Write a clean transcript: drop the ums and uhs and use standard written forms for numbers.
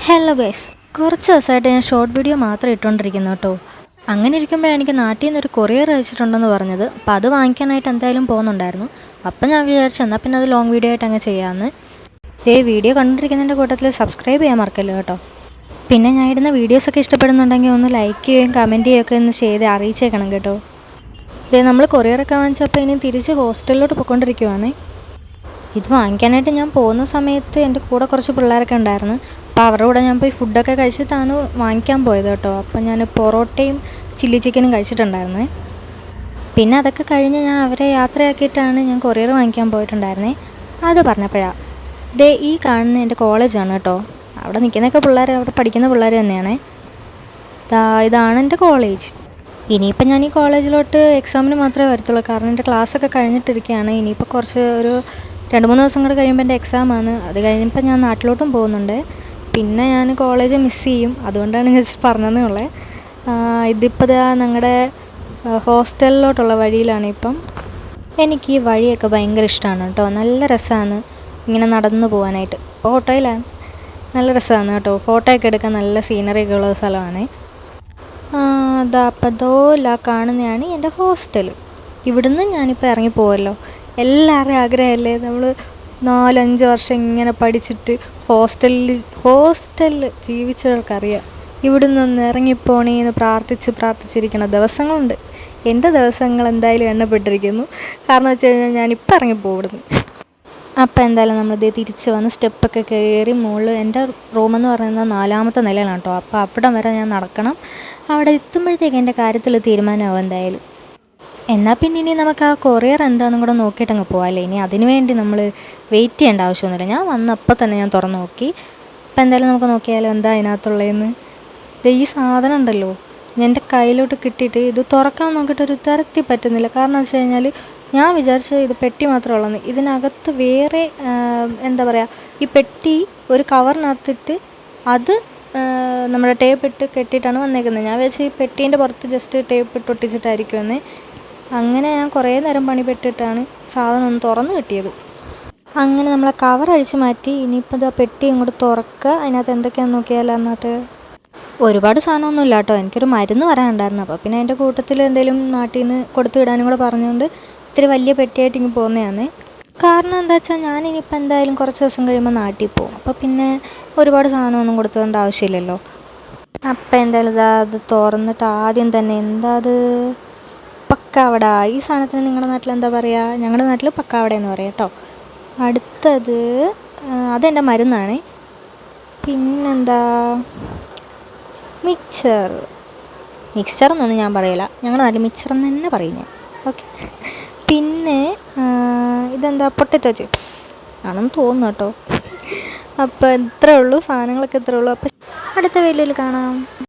Hello guys, കുറച്ച് ദിവസമായിട്ട് ഞാൻ ഷോർട്ട് വീഡിയോ മാത്രം ഇട്ടുകൊണ്ടിരിക്കുന്നു കേട്ടോ. അങ്ങനെ ഇരിക്കുമ്പോഴാണ് എനിക്ക് നാട്ടിൽ നിന്നൊരു കൊറിയർ അയച്ചിട്ടുണ്ടെന്ന് പറഞ്ഞത്. അപ്പോൾ അത് വാങ്ങിക്കാനായിട്ട് എന്തായാലും പോകുന്നുണ്ടായിരുന്നു. അപ്പം ഞാൻ വിചാരിച്ചു എന്നാൽ പിന്നെ അത് ലോങ് വീഡിയോ ആയിട്ട് അങ്ങ് ചെയ്യാമെന്ന്. വീഡിയോ കണ്ടിരിക്കുന്നതിൻ്റെ കൂട്ടത്തിൽ സബ്സ്ക്രൈബ് ചെയ്യാൻ മറക്കല്ലോ കേട്ടോ. പിന്നെ ഞാൻ ഇടുന്ന വീഡിയോസൊക്കെ ഇഷ്ടപ്പെടുന്നുണ്ടെങ്കിൽ ഒന്ന് ലൈക്ക് ചെയ്യുകയും കമൻറ്റ് ചെയ്യുകയൊക്കെ ഒന്ന് ചെയ്ത് അറിയിച്ചേക്കണം കേട്ടോ. നമ്മൾ കൊറിയറൊക്കെ വാങ്ങിച്ചപ്പോൾ ഇനി തിരിച്ച് ഹോസ്റ്റലിലോട്ട് പോയിക്കൊണ്ടിരിക്കുവാണ്. ഇത് വാങ്ങിക്കാനായിട്ട് ഞാൻ പോകുന്ന സമയത്ത് എൻ്റെ കൂടെ കുറച്ച് പിള്ളേരൊക്കെ ഉണ്ടായിരുന്നു. അപ്പോൾ അവരുടെ കൂടെ ഞാൻ പോയി ഫുഡൊക്കെ കഴിച്ചിട്ടാണ് വാങ്ങിക്കാൻ പോയത് കേട്ടോ. അപ്പോൾ ഞാൻ പൊറോട്ടയും ചില്ലി ചിക്കനും കഴിച്ചിട്ടുണ്ടായിരുന്നേ. പിന്നെ അതൊക്കെ കഴിഞ്ഞ് ഞാൻ അവരെ യാത്രയാക്കിയിട്ടാണ് ഞാൻ കൊറിയർ വാങ്ങിക്കാൻ പോയിട്ടുണ്ടായിരുന്നേ. അത് പറഞ്ഞപ്പോഴാണ് ഈ കാണുന്ന എൻ്റെ കോളേജാണ് കേട്ടോ. അവിടെ നിൽക്കുന്നതൊക്കെ പിള്ളേർ, അവിടെ പഠിക്കുന്ന പിള്ളേർ തന്നെയാണേ. ഇതാണ് എൻ്റെ കോളേജ്. ഇനിയിപ്പോൾ ഞാൻ ഈ കോളേജിലോട്ട് എക്സാമിന് മാത്രമേ വരത്തുള്ളൂ, കാരണം എൻ്റെ ക്ലാസ്സൊക്കെ കഴിഞ്ഞിട്ടിരിക്കുകയാണ്. ഇനിയിപ്പോൾ ഒരു 2-3 ദിവസം കൂടെ കഴിയുമ്പോൾ എൻ്റെ എക്സാമാണ്. അത് കഴിഞ്ഞപ്പോൾ ഞാൻ നാട്ടിലോട്ടും പോകുന്നുണ്ട്. പിന്നെ ഞാൻ കോളേജ് മിസ് ചെയ്യും, അതുകൊണ്ടാണ് ജസ്റ്റ് പറഞ്ഞതേ ഉള്ളേ. ഇതിപ്പോൾ ഞങ്ങളുടെ ഹോസ്റ്റലിലോട്ടുള്ള വഴിയിലാണ് ഇപ്പം. എനിക്ക് ഈ വഴിയൊക്കെ ഭയങ്കര ഇഷ്ടമാണ് കേട്ടോ. നല്ല രസമാണ് ഇങ്ങനെ നടന്നു പോകാനായിട്ട്. ഫോട്ടോയിലാണ് നല്ല രസമാണ് കേട്ടോ. ഫോട്ടോയൊക്കെ എടുക്കാൻ നല്ല സീനറിയൊക്കെ ഉള്ള സ്ഥലമാണ്. അപ്പോൾ കാണുന്നതാണ് എൻ്റെ ഹോസ്റ്റൽ. ഇവിടുന്ന് ഞാനിപ്പോൾ ഇറങ്ങിപ്പോവല്ലോ. എല്ലാവരുടെയും ആഗ്രഹമല്ലേ, നമ്മൾ 4-5 വർഷം ഇങ്ങനെ പഠിച്ചിട്ട് ഹോസ്റ്റലിൽ ജീവിച്ചവർക്കറിയാം ഇവിടുന്ന് ഒന്ന് ഇറങ്ങിപ്പോണേന്ന് പ്രാർത്ഥിച്ചിരിക്കുന്ന ദിവസങ്ങളുണ്ട്. എൻ്റെ ദിവസങ്ങൾ എന്തായാലും എണ്ണപ്പെട്ടിരിക്കുന്നു. കാരണം വെച്ച് കഴിഞ്ഞാൽ ഞാനിപ്പോൾ ഇറങ്ങിപ്പോവും ഇവിടുന്ന്. അപ്പോൾ എന്തായാലും നമ്മളിത് തിരിച്ച് വന്ന് സ്റ്റെപ്പൊക്കെ കയറി മുകളിൽ, എൻ്റെ റൂമെന്ന് പറയുന്നത് 4ാമത്തെ നിലയിലാണ് കേട്ടോ. അപ്പോൾ അവിടം വരെ ഞാൻ നടക്കണം. അവിടെ എത്തുമ്പോഴത്തേക്ക് എൻ്റെ കാര്യത്തിൽ തീരുമാനമാവും എന്തായാലും. എന്നാൽ പിന്നെ ഇനി നമുക്ക് ആ കൊറിയർ എന്താണെന്നും കൂടെ നോക്കിയിട്ടങ്ങ് പോകാമല്ലേ. ഇനി അതിന് വേണ്ടി നമ്മൾ വെയിറ്റ് ചെയ്യേണ്ട ആവശ്യമൊന്നുമില്ല. ഞാൻ വന്നപ്പോൾ തന്നെ ഞാൻ തുറന്ന് നോക്കി. അപ്പോൾ എന്തായാലും നമുക്ക് നോക്കിയാലോ എന്താ അതിനകത്തുള്ളതെന്ന്. ഈ സാധനം ഉണ്ടല്ലോ, എൻ്റെ കയ്യിലോട്ട് കിട്ടിയിട്ട് ഇത് തുറക്കാൻ നോക്കിയിട്ട് ഒരു തരത്തിൽ പറ്റുന്നില്ല. കാരണം വെച്ച് കഴിഞ്ഞാൽ ഞാൻ വിചാരിച്ചത് ഇത് പെട്ടി മാത്രമേ ഉള്ളൂ. ഇതിനകത്ത് വേറെ എന്താ പറയുക, ഈ പെട്ടി ഒരു കവറിനകത്തിട്ട് അത് നമ്മുടെ ടേപ്പ് ഇട്ട് കെട്ടിയിട്ടാണ് വന്നേക്കുന്നത്. ഞാൻ വിചാരിച്ചു ഈ പെട്ടീൻ്റെ പുറത്ത് ജസ്റ്റ് ടേപ്പ് ഇട്ട് ഒട്ടിച്ചിട്ടായിരിക്കുമെന്ന്. അങ്ങനെ ഞാൻ കുറേ നേരം പണിപ്പെട്ടിട്ടാണ് സാധനം ഒന്ന് തുറന്ന് കിട്ടിയത്. അങ്ങനെ നമ്മൾ കവർ അഴിച്ച് മാറ്റി. ഇനിയിപ്പോൾ ഇതാ പെട്ടി ഇങ്ങോട്ട് തുറക്കുക. അതിനകത്ത് എന്തൊക്കെയാണെന്ന് നോക്കിയാലോ. എന്നിട്ട് ഒരുപാട് സാധനമൊന്നുമില്ല കേട്ടോ. എനിക്കൊരു മരുന്ന് വരാനുണ്ടായിരുന്നു. അപ്പോൾ പിന്നെ അതിൻ്റെ കൂട്ടത്തിൽ എന്തെങ്കിലും നാട്ടിൽ നിന്ന് കൊടുത്തു വിടാനും കൂടെ പറഞ്ഞുകൊണ്ട് ഇത്തിരി വലിയ പെട്ടിയായിട്ട് ഇങ്ങ് പോകുന്നതാണ്. കാരണം എന്താ വെച്ചാൽ ഞാനിനിയിപ്പോൾ എന്തായാലും കുറച്ച് ദിവസം കഴിയുമ്പോൾ നാട്ടിൽ പോകും. അപ്പോൾ പിന്നെ ഒരുപാട് സാധനമൊന്നും കൊടുത്തുകൊണ്ട് ആവശ്യമില്ലല്ലോ. അപ്പോൾ എന്തായാലും അത് തുറന്നിട്ട് ആദ്യം തന്നെ അത് പക്കാവട. ഈ സാധനത്തിന് നിങ്ങളുടെ നാട്ടിൽ എന്താ പറയുക? ഞങ്ങളുടെ നാട്ടിൽ പക്കാവട എന്ന് പറയാം കേട്ടോ. അടുത്തത് അതെൻ്റെ മരുന്നാണ്. പിന്നെന്താ, മിക്സർ എന്നൊന്നും ഞാൻ പറയില്ല, ഞങ്ങളുടെ നാട്ടിൽ മിക്സർ എന്ന് തന്നെ പറയും ഞാൻ. ഓക്കെ. പിന്നെ ഇതെന്താ, പൊട്ടറ്റോ ചിപ്സ് ആണെന്ന് തോന്നുന്നു കേട്ടോ. അപ്പോൾ ഇത്രയേ ഉള്ളൂ, സാധനങ്ങളൊക്കെ ഇത്രയേ ഉള്ളൂ. അപ്പോൾ അടുത്ത വീഡിയോയിൽ കാണാം.